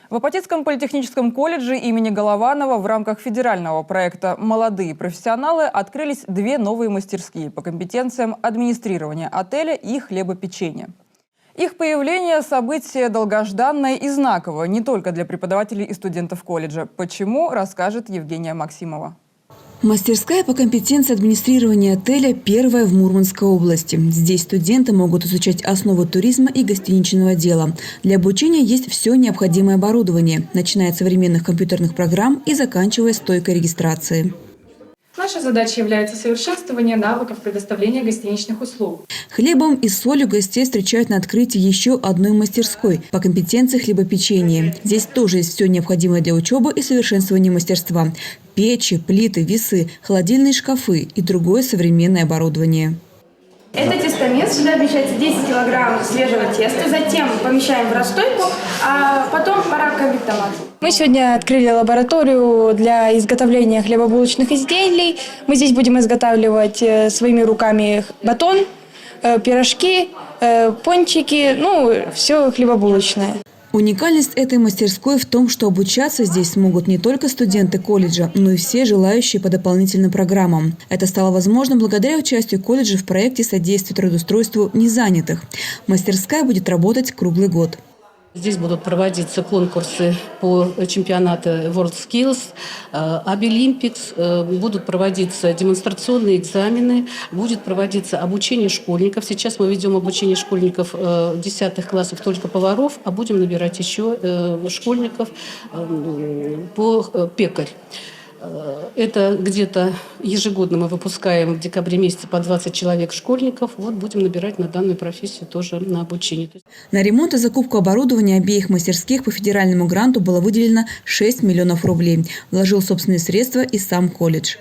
В Апатитском политехническом колледже имени Голованова в рамках федерального проекта «Молодые профессионалы» открылись две новые мастерские по компетенциям администрирования отеля и хлебопечения. Их появление – событие долгожданное и знаковое не только для преподавателей и студентов колледжа. Почему, расскажет Евгения Максимова. Мастерская по компетенции администрирования отеля первая в Мурманской области. Здесь студенты могут изучать основы туризма и гостиничного дела. Для обучения есть все необходимое оборудование, начиная от современных компьютерных программ и заканчивая стойкой регистрации. Наша задача является совершенствование навыков предоставления гостиничных услуг. Хлебом и солью гостей встречают на открытии еще одной мастерской по компетенции хлебопечения. Здесь тоже есть все необходимое для учебы и совершенствования мастерства. Печи, плиты, весы, холодильные шкафы и другое современное оборудование. Это тестомес. Сюда помещается 10 килограмм свежего теста. Затем помещаем в расстойку, а потом пора конвектовать. Мы сегодня открыли лабораторию для изготовления хлебобулочных изделий. Мы здесь будем изготавливать своими руками батон, пирожки, пончики, все хлебобулочное. Уникальность этой мастерской в том, что обучаться здесь смогут не только студенты колледжа, но и все желающие по дополнительным программам. Это стало возможно благодаря участию колледжа в проекте содействия трудоустройству незанятых. Мастерская будет работать круглый год. Здесь будут проводиться конкурсы по чемпионату WorldSkills, Olympics, будут проводиться демонстрационные экзамены, будет проводиться обучение школьников. Сейчас мы ведем обучение школьников 10 классов только поваров, а будем набирать еще школьников по пекарь. Это где-то ежегодно мы выпускаем в декабре месяце по 20 человек школьников. Вот будем набирать на данную профессию тоже на обучение. На ремонт и закупку оборудования обеих мастерских по федеральному гранту было выделено 6 миллионов рублей. Вложил собственные средства и сам колледж.